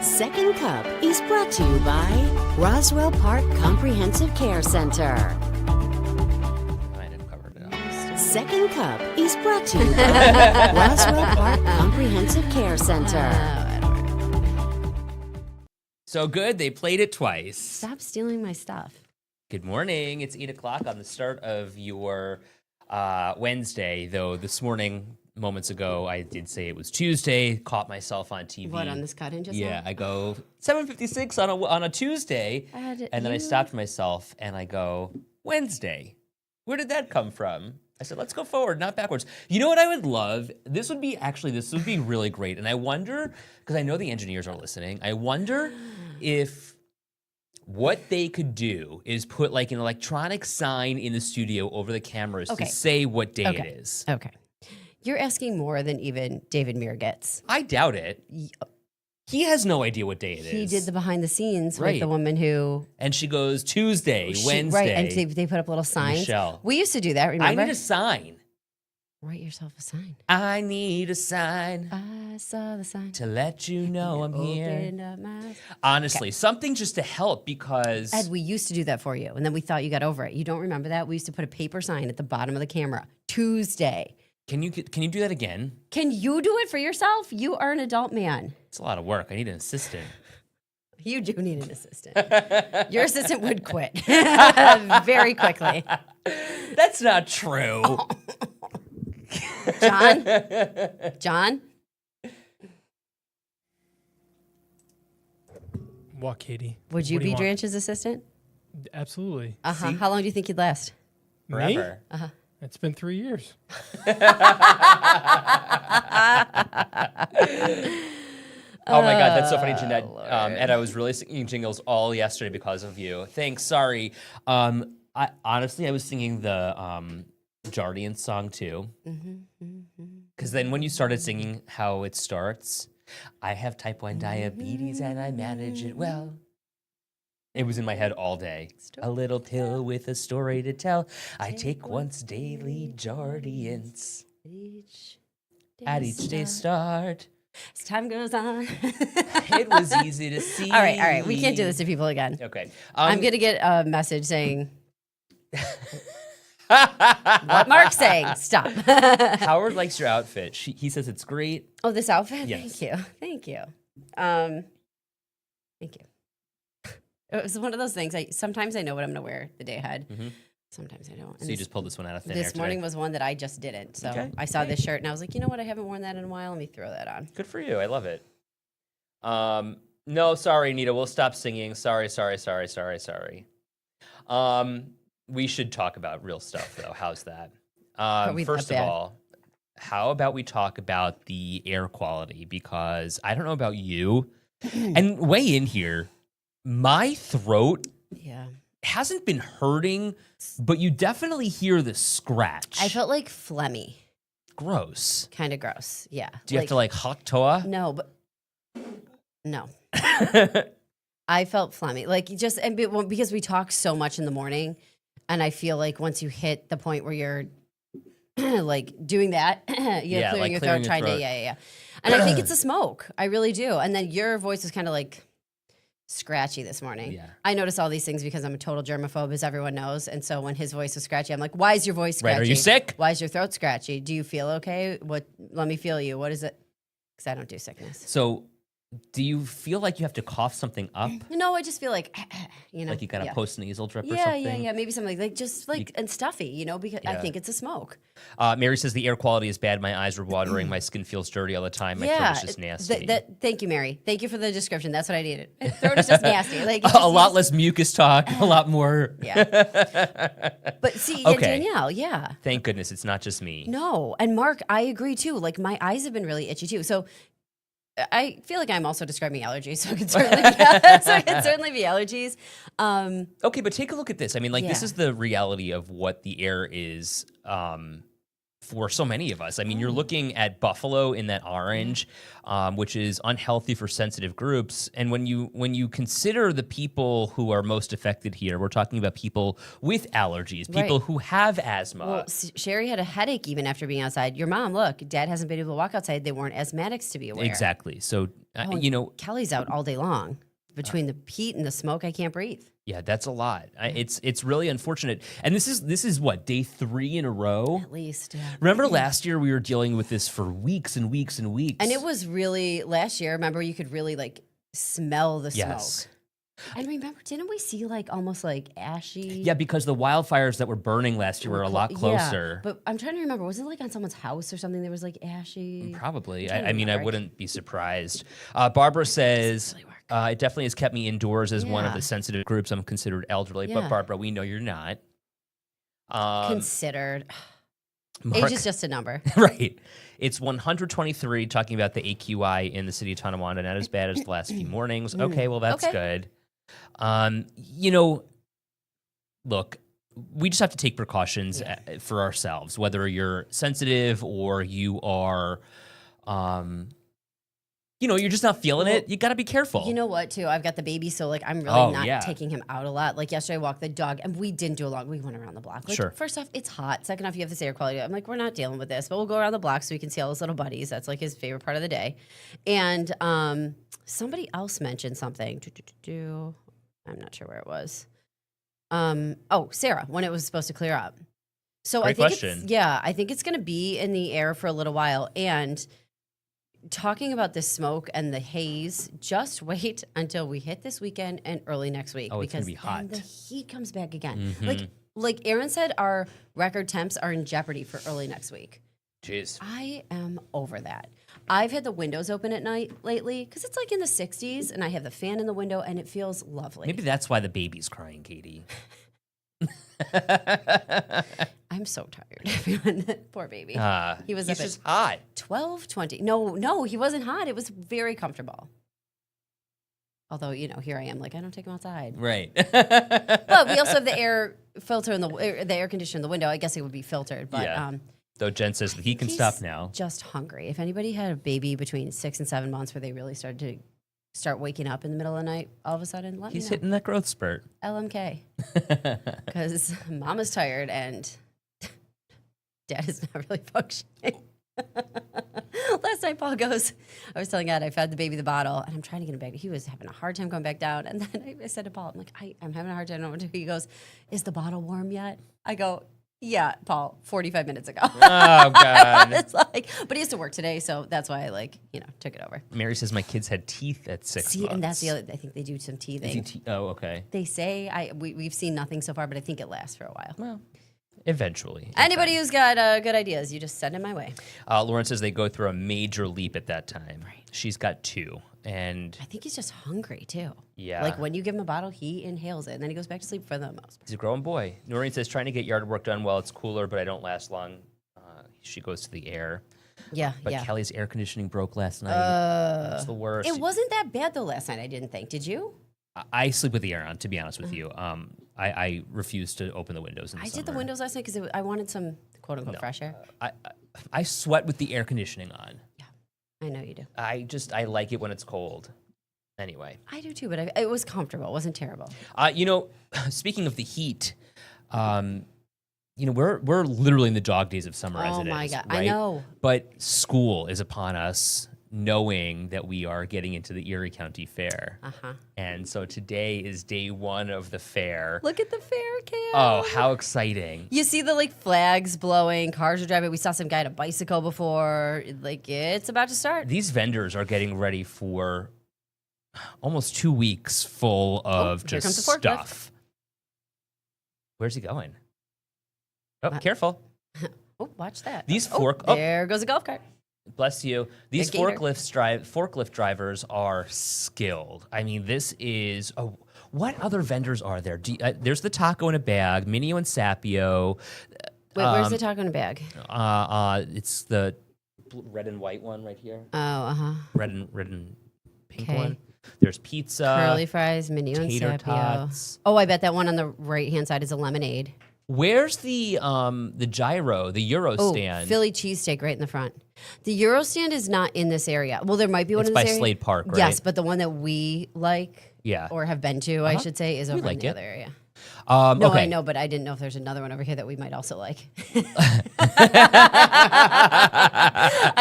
Second Cup is brought to you by Roswell Park Comprehensive Care Center. I didn't cover it up. Second Cup is brought to you by Roswell Park Comprehensive Care Center. So good, they played it twice. Stop stealing my stuff. Good morning. It's 8 o'clock on the start of your Wednesday, though this morning, moments ago, I did say it was Tuesday, caught myself on TV. What, on this cut-in just now? Yeah, I go 7:56 on a Tuesday, and then I stopped myself and I go, Wednesday. Where did that come from? I said, let's go forward, not backwards. You know what I would love? This would be really great. And I wonder, because I know the engineers are listening, I wonder if what they could do is put like an electronic sign in the studio over the cameras to say what day it is. Okay. You're asking more than even David Muir gets. I doubt it. He has no idea what day it is. He did the behind the scenes with the woman who... And she goes, Tuesday, Wednesday. Right, and they put up little signs. Michelle. We used to do that, remember? I need a sign. Write yourself a sign. I need a sign. I saw the sign. To let you know I'm here. Opened up my eyes. Honestly, something just to help because... Ed, we used to do that for you, and then we thought you got over it. You don't remember that? We used to put a paper sign at the bottom of the camera. Tuesday. Can you do that again? Can you do it for yourself? You are an adult man. It's a lot of work. I need an assistant. You do need an assistant. Your assistant would quit very quickly. That's not true. John? What, Katie? Would you What do be want? Dranch's assistant? Absolutely. Uh-huh. How long do you think you'd last? Forever. Me? It's been 3 years. Oh my God, that's so funny, Jeanette. Ed, I was really singing jingles all yesterday because of you. Thanks, sorry. I was singing the Jardian song too. Because then when you started singing how it starts, I have type 1 diabetes and I manage it well. It was in my head all day. A little pill with a story to tell. I take once daily Jardians at each day's start. As time goes on. It was easy to see. All right. We can't do this to people again. Okay. I'm going to get a message saying, what Mark's saying. Stop. Howard likes your outfit. He says it's great. Oh, this outfit? Yes. Thank you. Thank you. It was one of those things. Sometimes I know what I'm going to wear the day ahead. Mm-hmm. Sometimes I don't. So you just pulled this one out of thin air This morning was one that I just didn't. So I saw this shirt and I was like, you know what? I haven't worn that in a while. Let me throw that on. Good for you. I love it. No, sorry, Nita. We'll stop singing. Sorry. We should talk about real stuff, though. How's that? First of all, how about we talk about the air quality? Because I don't know about you. And weigh in here. My throat hasn't been hurting, but you definitely hear the scratch. I felt like phlegmy. Gross. Kind of gross, yeah. Do you have to haktoa? No, but no. I felt phlegmy, because we talk so much in the morning, and I feel like once you hit the point where you're like doing that, clearing your throat, trying to, And I think it's a smoke. I really do. And then your voice is kind of like scratchy this morning. Yeah. I notice all these things because I'm a total germaphobe, as everyone knows. And so when his voice is scratchy, I'm like, why is your voice scratchy? Right, are you sick? Why is your throat scratchy? Do you feel okay? Let me feel you. What is it? Because I don't do sickness. So do you feel like you have to cough something up? No, I just feel like, Like you got a post-nasal drip or something? Yeah. Maybe something and stuffy, because I think it's a smoke. Mary says the air quality is bad. My eyes are watering. My skin feels dirty all the time. My throat is just nasty. Thank you, Mary. Thank you for the description. That's what I needed. My throat is just nasty. A lot less mucus talk, a lot more. Yeah. But see, Danielle, Thank goodness it's not just me. No. And Mark, I agree too. Like my eyes have been really itchy too. So I feel like I'm also describing allergies, so it could certainly be allergies. Okay, but take a look at this. I mean, this is the reality of what the air is for so many of us. I mean, you're looking at buffalo in that orange, which is unhealthy for sensitive groups. And when you consider the people who are most affected here, we're talking about people with allergies, people who have asthma. Well, Sherry had a headache even after being outside. Your mom, look, Dad hasn't been able to walk outside. They weren't asthmatics to be aware. Exactly. So, Kelly's out all day long. Between the heat and the smoke, I can't breathe. Yeah, that's a lot. It's really unfortunate. And this is what, day 3 in a row? At least. Yeah. Remember last year we were dealing with this for weeks and weeks and weeks. And it was really, last year, remember, you could really like smell the Yes. smoke. And remember, didn't we see like almost like ashy? Yeah, because the wildfires that were burning last year were a lot closer. Yeah, but I'm trying to remember, was it like on someone's house or something? There was like ashy. Probably. trying to I mean, I remember. wouldn't be surprised. Barbara says, really work. it definitely has kept me indoors as one of Yeah. the sensitive groups. I'm considered elderly. Yeah. But Barbara, we know you're not. Considered. Mark- Age is just a number. Right. It's 123 talking about the AQI in the city of Tonawanda. Not as bad as the last few mornings. Okay, well, that's Okay. good. Look, we just have to take precautions for ourselves, whether you're sensitive or you are, you're just not feeling it. You got to be careful. You know what, too? I've got the baby, so like I'm really not yeah. taking him out a lot. Like yesterday, I walked the dog, and we didn't do a lot. We went around the block. Like, Sure. First off, it's hot. Second off, you have this air quality. I'm like, we're not dealing with this, but we'll go around the block so we can see all his little buddies. That's like his favorite part of the day. And somebody else mentioned something. I'm not sure where it was. Sarah, when it was supposed to clear up. So Great I think question. I think it's going to be in the air for a little while. And talking about the smoke and the haze, just wait until we hit this weekend and early next week. Oh, it's gonna because be hot. then the heat comes back again. Mhm. Like Aaron said, our record temps are in jeopardy for early next week. Jeez. I am over that. I've had the windows open at night lately because it's like in the 60s and I have the fan in the window and it feels lovely. Maybe that's why the baby's crying, Katie. I'm so tired, everyone. Poor baby. He was he's up just at hot. 12:20. No, he wasn't hot. It was very comfortable. Although, here I am, like, I don't take him outside. Right. But we also have the air filter in the air conditioner in the window. I guess it would be filtered. But Yeah. Though Jen says that he can he's stop now. just hungry. If anybody had a baby between 6 and 7 months where they really started to start waking up in the middle of the night, all of a sudden, let He's me know. hitting that growth spurt. LMK. Because mama's tired and dad is not really functioning. Last night, Paul goes, I was telling God I fed the baby the bottle and I'm trying to get him back. He was having a hard time going back down. And then I said to Paul, I'm like, I'm having a hard time. I don't know what to do. He goes, is the bottle warm yet? I go, yeah, Paul, 45 minutes ago. Oh, God. It's like, but he has to work today. So that's why I took it over. Mary says my kids had teeth at 6 See, months. and that's the other, I think they do some teething. Oh, okay. They say, we've seen nothing so far, but I think it lasts for a while. Well, eventually. Anybody who's got good ideas, you just send it my way. Lauren says they go through a major leap at that time. Right. She's got 2. And I think he's just hungry too. Yeah. Like when you give him a bottle, he inhales it and then he goes back to sleep for the most. he's a growing boy. Noreen says trying to get yard work done while it's cooler, but I don't last long. She goes to the air. Yeah, But yeah. Kelly's air conditioning broke last night. That's the worst. It wasn't that bad though last night, I didn't think. Did you? I sleep with the air on, to be honest with you. I refuse to open the windows in the I did the summer. windows last night because I wanted some quote unquote fresh air. I sweat with the air conditioning on. I know you do. I like it when it's cold. Anyway. I do too, but it was comfortable. It wasn't terrible. Speaking of the heat, we're literally in the dog days of summer as Oh it is. my God, right? I know. But school is upon us, knowing that we are getting into the Erie County Fair. Uh-huh. And so today is day 1 of the fair. Look at the fair cam. Oh, how exciting. You see the flags blowing, cars are driving. We saw some guy on a bicycle before. It's about to start. These vendors are getting ready for almost 2 weeks full of here just comes the forklift. stuff. Where's he going? Oh, careful. Oh, watch that. These there goes a golf cart. Bless you. These Big gator. forklift drivers are skilled. I mean, this is what other vendors are there? There's the taco in a bag, Minio and Sapio. Wait, where's the taco in a bag? It's the red and white one right here. Oh, uh-huh. Red and pink Okay. one. There's pizza. Curly fries, menu and tater Sapio. tots. Oh, I bet that one on the right-hand side is a lemonade. Where's the gyro, the Euro Oh, stand? Philly cheesesteak right in the front. The Euro stand is not in this area. Well, there might be one It's in by this area. Slade Park, right? Yes, but the one that we like Yeah. or have been to, I should say, is over like in the it. other area. No, No, I know, but I didn't know if there's another one over here that we might also like. I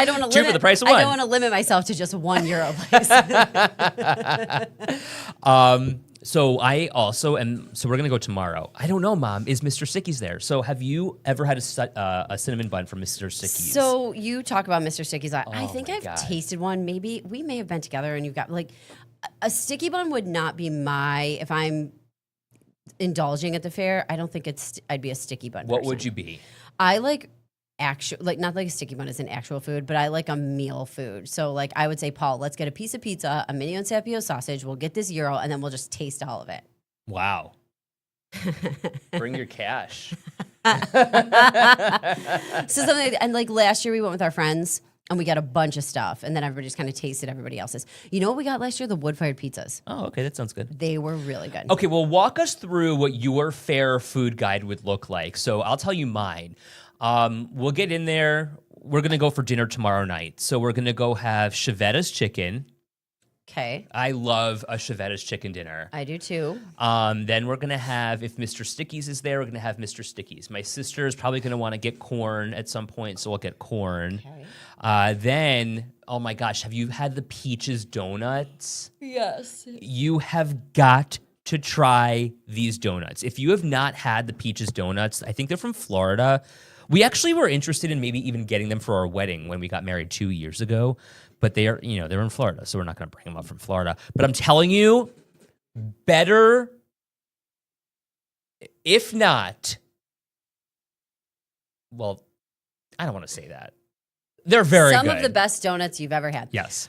don't want to Two for the price of one. I don't want to limit myself to just €1 place. So I also am. So we're gonna go tomorrow. I don't know, Mom. Is Mr. Sticky's there? So have you ever had a cinnamon bun from Mr. Sticky's? So you talk about Mr. Sticky's. I think my I've God. tasted one. Maybe we may have been together, and you've got like a sticky bun would not be my if I'm indulging at the fair. I don't think I'd be a sticky bun. What person. would you be? I like actual, like not like a sticky bun is an actual food, but I like a meal food. So like I would say, Paul, let's get a piece of pizza, a mini Sapio sausage. We'll get this Euro, and then we'll just taste all of it. Wow. Bring your cash. So something, and like last year we went with our friends and we got a bunch of stuff, and then everybody just kind of tasted everybody else's. You know what we got last year? The wood-fired pizzas. Oh, okay, that sounds good. They were really good. Okay, well, walk us through what your fair food guide would look like. So I'll tell you mine. We'll get in there. We're gonna go for dinner tomorrow night. So we're gonna go have Chevetta's chicken. Okay, I love a Chevetta's chicken dinner. I do too. Then we're gonna have, if Mr. Sticky's is there, we're gonna have Mr. Sticky's. My sister is probably gonna want to get corn at some point, so we'll get corn. Okay. Then, oh my gosh, have you had the Peaches donuts? Yes. You have got to try these donuts. If you have not had the Peaches donuts, I think they're from Florida. We actually were interested in maybe even getting them for our wedding when we got married 2 years ago, but they're in Florida, so we're not going to bring them up from Florida. But I'm telling you, better, if not, well, I don't want to say that. They're very Some good. of the best donuts you've ever had. Yes.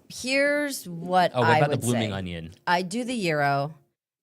Here's what Oh, what I about would the blooming say. onion? I do the Euro,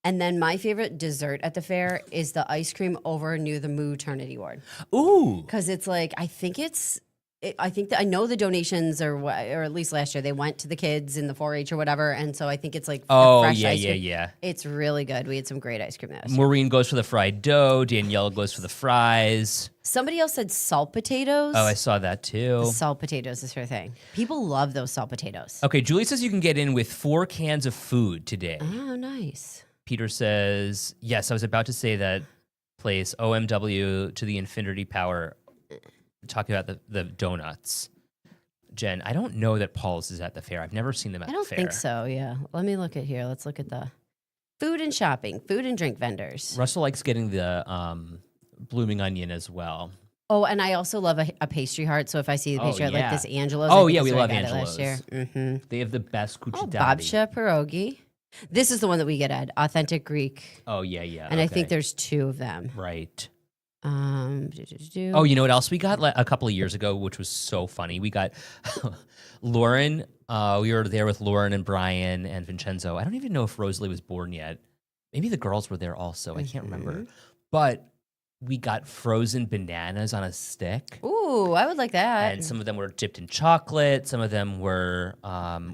and then my favorite dessert at the fair is the ice cream over near the Maternity Ward, Ooh. because it's like I think that I know the donations or at least last year they went to the kids in the 4-H or whatever, and so I think it's like Oh, fresh yeah, ice yeah, cream. yeah. It's really good. We had some great ice cream last year. Maureen goes for the fried dough. Danielle goes for the fries. Somebody else said salt potatoes. Oh, I saw that too. Salt potatoes is her thing. People love those salt potatoes. Okay, Julie says you can get in with 4 cans of food today. Oh, nice. Peter says, yes, I was about to say that place, OMW to the infinity power, talking about the donuts. Jen, I don't know that Paul's is at the fair. I've never seen them at I the don't fair. think so, yeah. Let me look at here. Let's look at the food and shopping, food and drink vendors. Russell likes getting the blooming onion as well. Oh, and I also love a pastry heart. So if I see the pastry heart, yeah. like this Angelo's. Oh, I think yeah, is we where I love got it last year. Angelo's. Mm-hmm. They have the best Oh, cucciati. babcha pierogi. This is the one that we get at Authentic Greek. Oh, yeah, yeah. And I okay. think there's 2 of them. Right. Oh, You know what else we got a couple of years ago, which was so funny? We got Lauren. We were there with Lauren and Brian and Vincenzo. I don't even know if Rosalie was born yet. Maybe the girls were there also. I can't remember. But we got frozen bananas on a stick. Ooh, I would like that. And some of them were dipped in chocolate. Some of them were,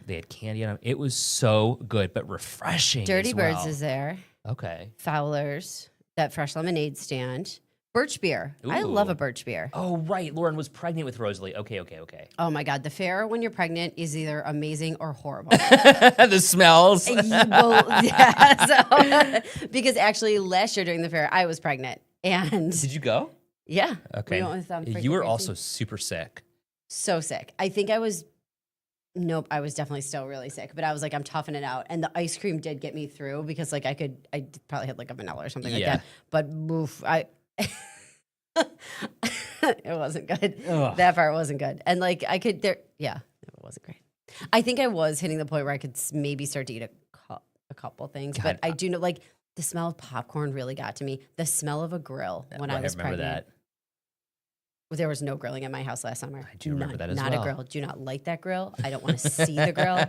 they had candy on them. It was so good, but refreshing. Dirty as Birds well. is there. Okay. Fowler's, that fresh lemonade stand. Birch beer. I love Ooh. a birch beer. Oh, right. Lauren was pregnant with Rosalie. Okay. Oh my God, the fair when you're pregnant is either amazing or horrible. The smells. Because actually last year during the fair, I was pregnant. And Did you go? yeah. Okay. We went with, freaking You were Gracie. also super sick. So sick. I think I was, nope, I was definitely still really sick, but I was like, I'm toughing it out. And the ice cream did get me through because like I probably had like a vanilla or something like Yeah. that. But oof, it wasn't good. Ugh. That part wasn't good. And like it wasn't great. I think I was hitting the point where I could maybe start to eat a couple things, God, but I do know like the smell of popcorn really got to me. The smell of a grill when I was remember pregnant. There was no grilling at my house last summer. I do remember that as Not well. a grill. Do not light that grill. I don't want to see the grill.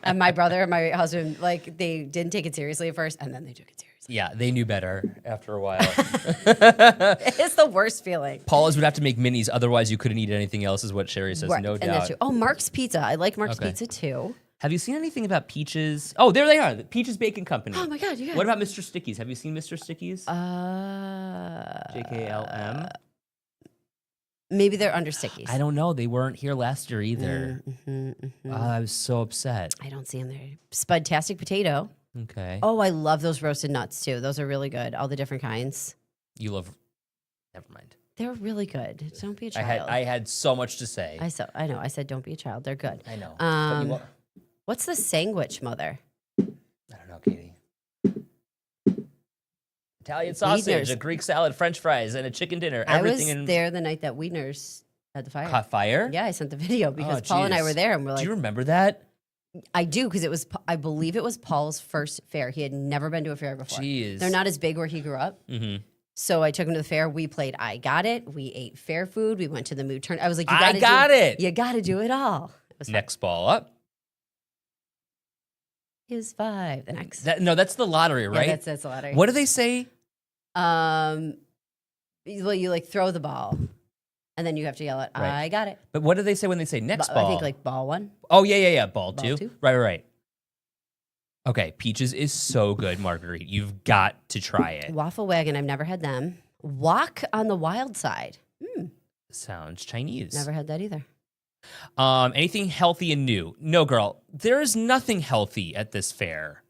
And my brother and my husband, like, they didn't take it seriously at first, and then they took it seriously. Yeah, they knew better after a while. It's the worst feeling. Paula's would have to make minis, otherwise you couldn't eat anything else, is what Sherry says. Right, No and doubt. that's true. Oh, Mark's Pizza. I like Mark's Okay. Pizza too. Have you seen anything about Peaches? Oh, there they are. The Peaches Bacon Company. Oh my God, you guys. What about Mr. Stickies? Have you seen Mr. Stickies? JKLM? Maybe they're under Stickies. I don't know. They weren't here last year either. I was so upset. I don't see them there. Spudtastic Potato. Okay. Oh, I love those roasted nuts too. Those are really good. All the different kinds. You love. Never mind. They're really good. Don't be a child. I had so much to say. I know. I said don't be a child. They're good. I know. But you What's the sandwich, Mother? I don't know, Katie. Italian sausage, Wieners. a Greek salad, French fries, and a chicken dinner. I Everything was in there the night that Wieners had the fire. caught fire. Yeah, I sent the video because Oh, Paul and I geez. were there, and we're Do like, you remember that? I do because it was. I believe it was Paul's first fair. He had never been to a fair before. Jeez. They're not as big where he grew up. Mm-hmm. So I took him to the fair. We played I Got It. We ate fair food. We went to the mood turn. I was like, you I gotta got it. You got to do it all. It was fun. Next ball up. Is 5. The next. That's the lottery, right? Yeah, that's the lottery. What do they say? Well, you like throw the ball, and then you have to yell it. Right. I got it. But what do they say when they say next ball? I think like ball 1. Oh, yeah. Ball Ball 2. two. Right. Okay, Peaches is so good, Marguerite. You've got to try it. Waffle Wagon. I've never had them. Walk on the Wild Side. Sounds Chinese. Never had that either. Anything healthy and new? No, girl. There is nothing healthy at this fair.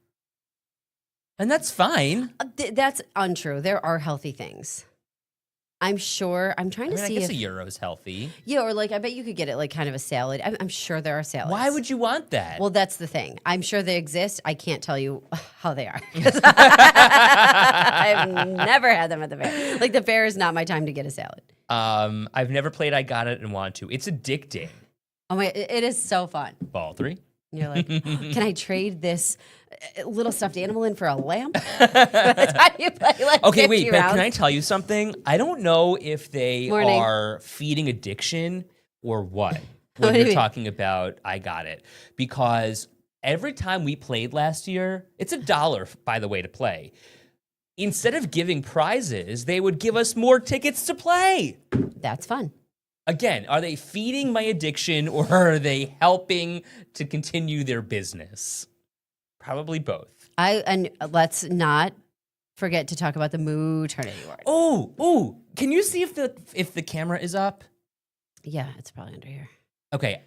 And that's fine. That's untrue. There are healthy things. I'm sure. I'm trying to I see guess if a Euro's healthy. yeah, or like I bet you could get it like kind of a salad. I'm sure there are salads. Why would you want that? Well, that's the thing. I'm sure they exist. I can't tell you how they are. 'Cause I've never had them at the fair. Like the fair is not my time to get a salad. I've never played I Got It and want to. It's addicting. Oh my! It is so fun. Ball 3. You're like, can I trade this little stuffed animal in for a lamp? By the time you play like Okay, 50 wait, but rounds. can I tell you something? I don't know if they Morning. are feeding addiction or what What when do you you're mean? talking about I Got It. Because every time we played last year, it's $1, by the way, to play. Instead of giving prizes, they would give us more tickets to play. That's fun. Again, are they feeding my addiction or are they helping to continue their business? Probably both. And let's not forget to talk about the maternity ward. Oh, can you see if the camera is up? Yeah, it's probably under here. Okay,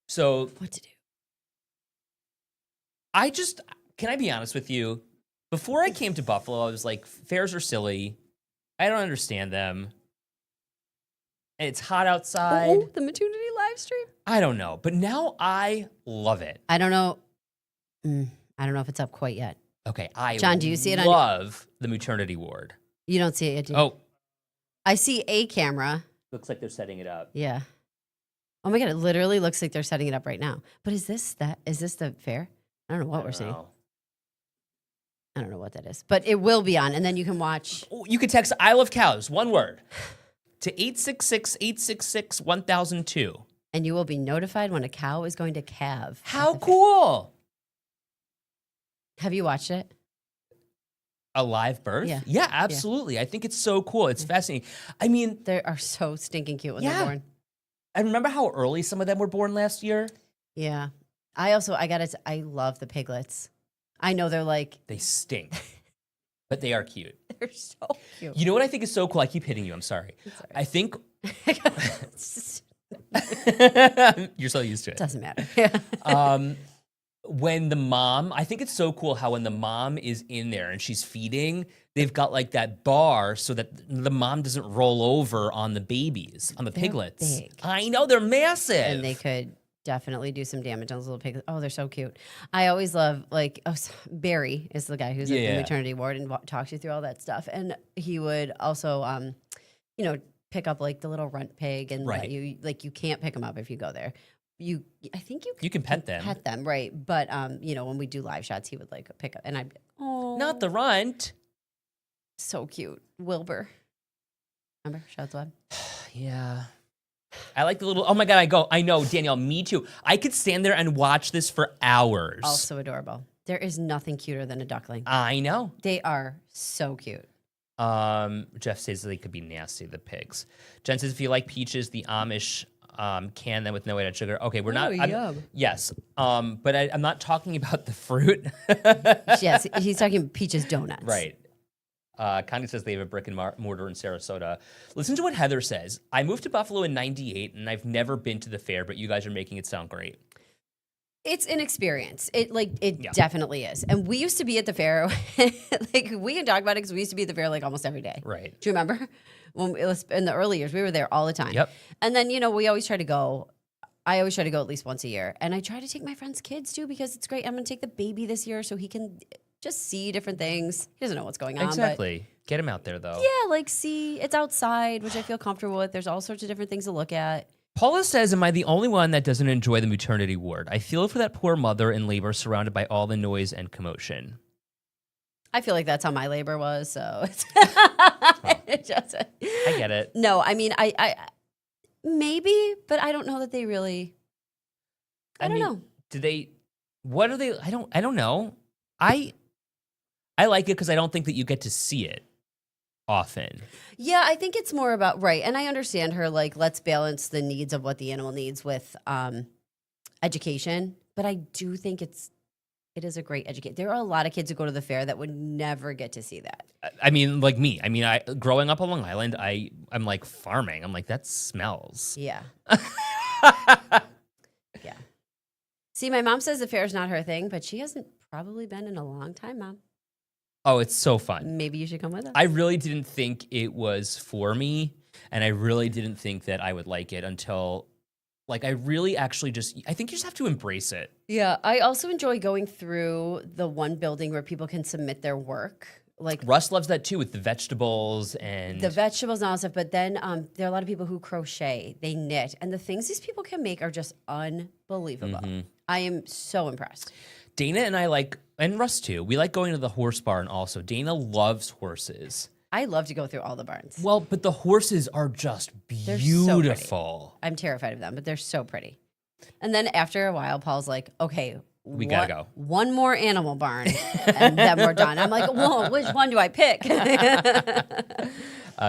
so What to do? can I be honest with you? Before I came to Buffalo, I was like, fairs are silly. I don't understand them. And it's hot outside. Oh, the maternity live stream. I don't know, but now I love it. I don't know. I don't know if it's up quite yet. Okay, I John, do you see it on- love the maternity ward. You don't see it yet, do you? Oh, I see a camera. looks like they're setting it up. Yeah. Oh my God, it literally looks like they're setting it up right now. But is this the fair? I don't know what we're seeing. I don't know what that is. But it will be on, and then you can watch. Oh, you can text I love cows, one word, to 866-866-1002. And you will be notified when a cow is going to calve. at How the fair. cool. Have you watched it? A live birth? Yeah. Yeah, absolutely. I think it's so cool. It's fascinating. I mean, They are so stinking cute when Yeah. they're born. I remember how early some of them were born last year. Yeah. I love the piglets. I know they're like, They stink, but they are cute. they're so cute. You know what I think is so cool? I keep hitting you. I'm sorry. Sorry. I think It's just- you're so used to it. doesn't matter. Yeah. When the mom, I think it's so cool how when the mom is in there and she's feeding, they've got like that bar so that the mom doesn't roll over on the babies, on the They're piglets. big. I know, they're massive. And they could definitely do some damage on those little piglets. Oh, they're so cute. I always love Barry is the guy who's at Yeah. the maternity ward and talks you through all that stuff. And he would also, pick up like the little runt pig and let Right. you can't pick them up if you go there. I think You can pet them. Pet them, right? But when we do live shots, he would like pick up, and I'd oh, Not the runt. so cute, Wilbur. Remember Shots Web? Yeah. I like the little, oh my God, I know, Danielle, me too. I could stand there and watch this for hours. Also adorable. There is nothing cuter than a duckling. I know. They are so cute. Jeff says they could be nasty, the pigs. Jen says, if you like peaches, the Amish can them with no added sugar. Okay, we're not. yum. Yes, but I'm not talking about the fruit. Yes, he's talking peaches donuts. Right. Connie says they have a brick and mortar in Sarasota. Listen to what Heather says. I moved to Buffalo in '98, and I've never been to the fair, but you guys are making it sound great. It's an experience. It Yeah. definitely is. And we used to be at the fair. Like we can talk about it because we used to be at the fair like almost every day. Right. Do you remember when it was in the early years? We were there all the time. Yep. And then we always try to go. I always try to go at least once a year, and I try to take my friends' kids too because it's great. I'm going to take the baby this year so he can just see different things. He doesn't know what's going on. Exactly. Get him out there, though. But yeah, like see, it's outside, which I feel comfortable with. There's all sorts of different things to look at. Paula says, am I the only one that doesn't enjoy the maternity ward? I feel for that poor mother in labor surrounded by all the noise and commotion. I feel like that's how my labor was. So it's I get it. No, I mean, I maybe, but I don't know that they really. I don't know. Do they? What are they? I don't know. I like it because I don't think that you get to see it often. Yeah, I think it's more about right, and I understand her. Like, let's balance the needs of what the animal needs with education. But I do think it is a great education. There are a lot of kids who go to the fair that would never get to see that. I mean, like me. I mean, growing up on Long Island, I'm like farming. I'm like that smells. Yeah. Yeah. See, my mom says the fair is not her thing, but she hasn't probably been in a long time, Mom. Oh, it's so fun. Maybe you should come with us. I really didn't think it was for me, and I really didn't think that I would like it until, like, I really actually I think you just have to embrace it. Yeah, I also enjoy going through the one building where people can submit their work. Like Russ loves that too with the vegetables and the vegetables and all that stuff. But then there are a lot of people who crochet, they knit, and the things these people can make are just unbelievable. Mm-hmm. I am so impressed. Dana and I and Russ too, we like going to the horse barn also. Dana loves horses. I love to go through all the barns. Well, but the horses are just They're so beautiful. I'm terrified of them, but they're so pretty. And then after a while, Paul's like, okay, We gotta go. One more animal barn, and then we're done. I'm like, whoa, which one do I pick?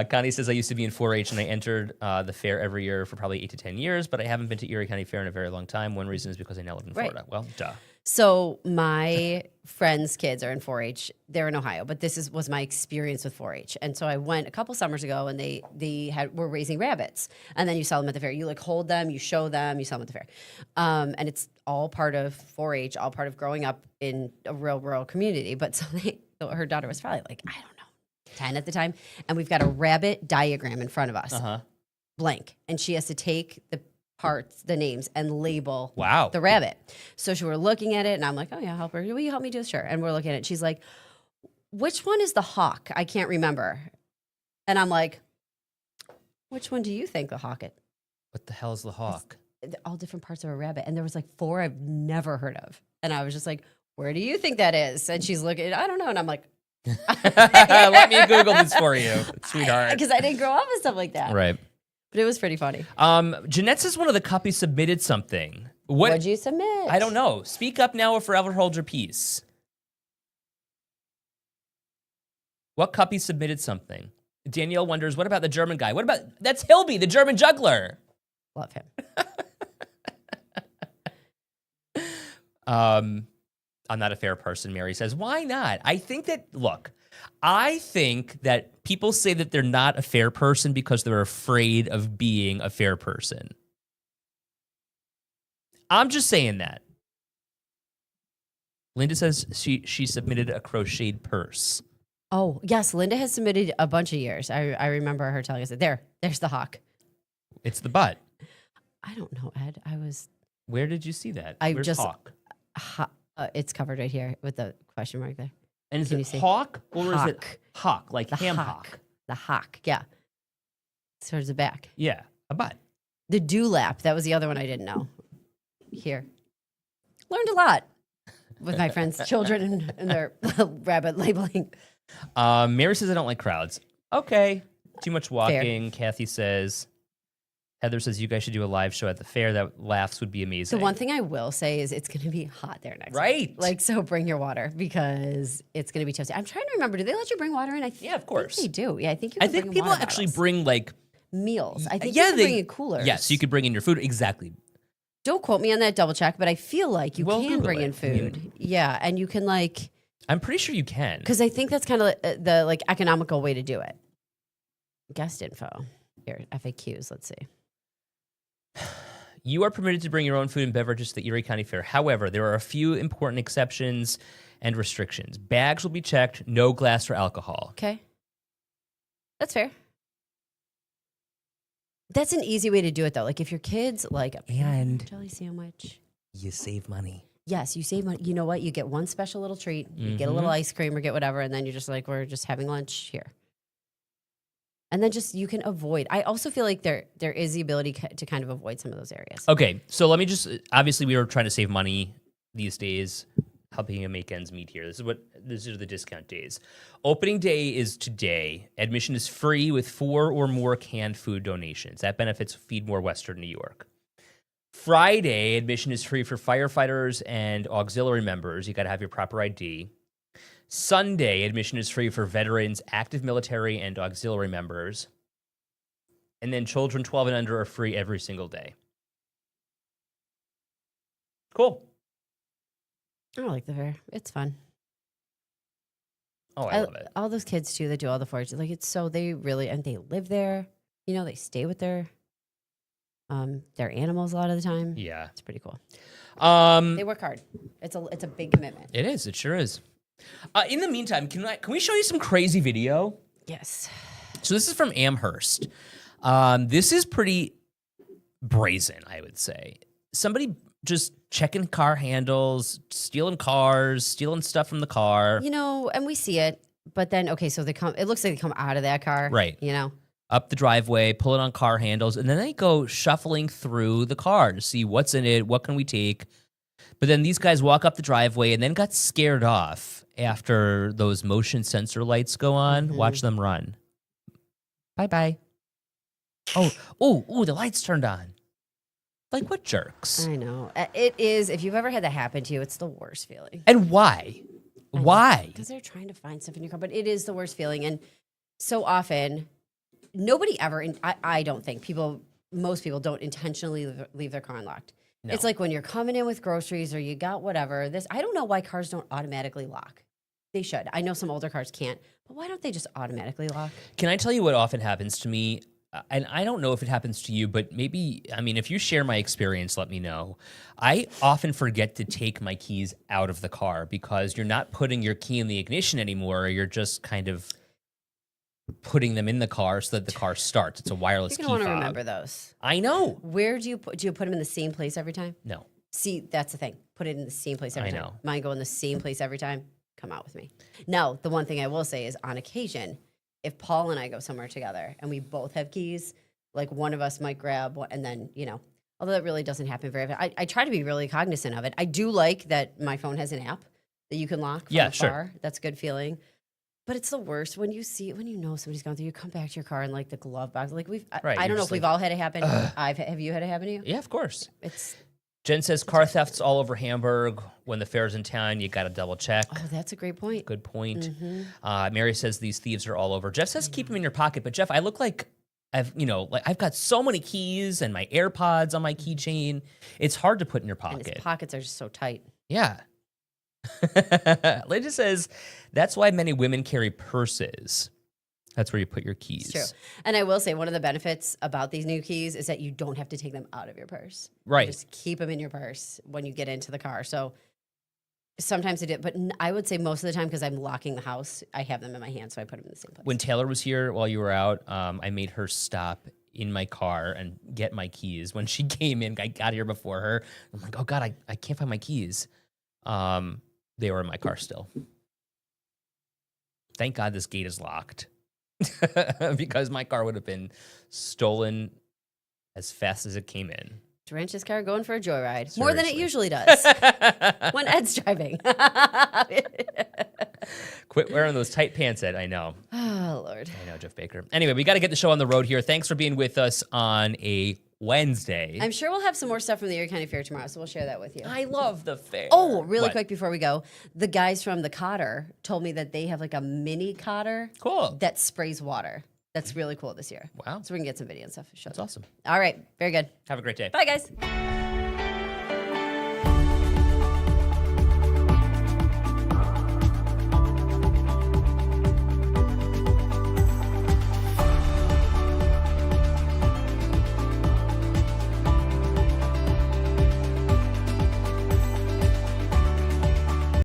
Connie says, I used to be in 4-H and I entered the fair every year for probably 8 to 10 years, but I haven't been to Erie County Fair in a very long time. One reason is because I now live in Florida. Well, duh. So my friends' kids are in 4-H. They're in Ohio, but this was my experience with 4-H. And so I went a couple summers ago, and they were raising rabbits. And then you sell them at the fair. You hold them, you show them, you sell them at the fair. And it's all part of 4-H, all part of growing up in a real rural community. But so her daughter was probably like, I don't know, 10 at the time. And we've got a rabbit diagram in front of us, blank. And she has to take the parts, the names, and label the rabbit. So we're looking at it, and I'm like, oh, yeah, help her. Will you help me do this? Sure. And we're looking at it. She's like, which one is the hawk? I can't remember. And I'm like, which one do you think the hawk is? What the hell is the hawk? All different parts of a rabbit. And there was like 4 I've never heard of. And I was just like, where do you think that is? And she's looking, I don't know. And I'm like, let me Google this for you, sweetheart. Because I didn't grow up with stuff like that. Right. But it was pretty funny. Jeanette says one of the copies submitted something. What'd you submit? I don't know. Speak up now or forever hold your peace. What copy submitted something? Danielle wonders, what about the German guy? That's Hilby, the German juggler. Love him. I'm not a fair person, Mary says. Why not? I think that people say that they're not a fair person because they're afraid of being a fair person. I'm just saying that. Linda says she submitted a crocheted purse. Oh, yes. Linda has submitted a bunch of years. I remember her telling us that. There's the hawk. It's the butt. I don't know, Ed. Where did you see that? Where's hawk? It's covered right here with the question mark there. And is Can it you see? hawk or Hawk. is it hawk, like The ham hawk. hock? The hawk, yeah. Towards the back. Yeah, a butt. The dewlap. That was the other one I didn't know. Here. Learned a lot with my friends' children and their rabbit labeling. Mary says I don't like crowds. Okay. Too much walking. Kathy says. Heather says you guys should do a live show at the fair. That laughs would be amazing. The one thing I will say is it's going to be hot there next Right. week. Like, so bring your water because it's going to be toasty. I'm trying to remember. Do they let you bring water in? Yeah, of course. Think they do. Yeah, I think you I can think bring people water actually bottles. bring like meals. I think Yeah, you can bring in coolers. Yes, you could bring in your food. Exactly. Don't quote me on that, double check, but I feel like you Well, can Google bring it. in food. Yeah, and you can like, I'm pretty sure you can. because I think that's kind of the like economical way to do it. Guest info. Here, FAQs, let's see. You are permitted to bring your own food and beverages to the Erie County Fair. However, there are a few important exceptions and restrictions. Bags will be checked, no glass or alcohol. Okay. That's fair. That's an easy way to do it, though. Like, if your kids like a And- jelly sandwich. You save money. Yes, you save money. You know what? You get one special little treat. You get a little ice cream or get whatever, and then you're just like, we're just having lunch here. And then just, you can avoid. I also feel like there is the ability to kind of avoid some of those areas. Okay, so let me just, obviously we were trying to save money these days, helping you make ends meet here. These are the discount days. Opening day is today. Admission is free with 4 or more canned food donations. That benefits Feed More Western New York. Friday, admission is free for firefighters and auxiliary members. You got to have your proper ID. Sunday, admission is free for veterans, active military, and auxiliary members. And then children 12 and under are free every single day. Cool. I like the fair. It's fun. Oh, I love it. All those kids, too, that do all the forage. Like, it's so, they really, and they live there. You know, they stay with their animals a lot of the time. Yeah. It's pretty cool. Um, They work hard. It's a big commitment. It is. It sure is. In the meantime, can we show you some crazy video? Yes. So this is from Amherst. This is pretty brazen, I would say. Somebody just checking car handles, stealing cars, stealing stuff from the car. You know, and we see it, but then, okay, so it looks like they come out of that car. Right. You know? Up the driveway, pulling on car handles, and then they go shuffling through the car to see what's in it, what can we take. But then these guys walk up the driveway and then got scared off after those motion sensor lights go on. Watch them run. Bye-bye. Oh, the lights turned on. Like, what jerks? I know. It is, if you've ever had that happen to you, it's the worst feeling. And why? Why? Because they're trying to find stuff in your car, but it is the worst feeling. And so often, nobody ever, I don't think, most people don't intentionally leave their car unlocked. No. It's like when you're coming in with groceries or you got whatever. I don't know why cars don't automatically lock. They should. I know some older cars can't, but why don't they just automatically lock? Can I tell you what often happens to me? And I don't know if it happens to you, but maybe, I mean, if you share my experience, let me know. I often forget to take my keys out of the car because you're not putting your key in the ignition anymore. You're just kind of putting them in the car so that the car starts. It's a wireless key You're going to fob. want to remember those. I know. Where do you put them in the same place every time? No. See, that's the thing. Put it in the same place every I time. know. Mine go in the same place every time. Come out with me. Now, the one thing I will say is on occasion, if Paul and I go somewhere together and we both have keys, like one of us might grab one and then, although that really doesn't happen very often. I try to be really cognizant of it. I do like that my phone has an app that you can lock from afar. Sure. That's a good feeling. But it's the worst when you know somebody's gone through, you come back to your car and like the glove box. Like Right, I you're don't know just if we've like, all had it happen. Have you had it happen to you? Yeah, of course. It's Jen says car thefts all over Hamburg. When the fair's in town, you got to double check. Oh, that's a great point. Good point. Mm-hmm. Mary says these thieves are all over. Jeff says keep them in your pocket. But Jeff, I look like I've got so many keys and my AirPods on my keychain. It's hard to put in your And pocket. his pockets are just so tight. Yeah. Linda says that's why many women carry purses. That's where you put your keys. It's true. And I will say one of the benefits about these new keys is that you don't have to take them out of your purse. Right. You just keep them in your purse when you get into the car. So sometimes I do, but I would say most of the time because I'm locking the house, I have them in my hand, so I put them in the same place. When Taylor was here while you were out, I made her stop in my car and get my keys. When she came in, I got here before her. I'm like, oh God, I can't find my keys. They were in my car still. Thank God this gate is locked. Because my car would have been stolen as fast as it came in. Drench's car going for a joyride. More than it Seriously. usually does when Ed's driving. Quit wearing those tight pants, Ed. I know. Oh, Lord. I know, Jeff Baker. Anyway, we got to get the show on the road here. Thanks for being with us on a Wednesday. I'm sure we'll have some more stuff from the Erie County Fair tomorrow, so we'll share that with you. I love the fair. Oh, really What? quick before we go, the guys from the Cotter told me that they have like a mini Cotter Cool. that sprays water. that's really cool this year. Wow. So we can get some video and stuff to show. That's awesome. All right. Very good. Have a great day. Bye, guys.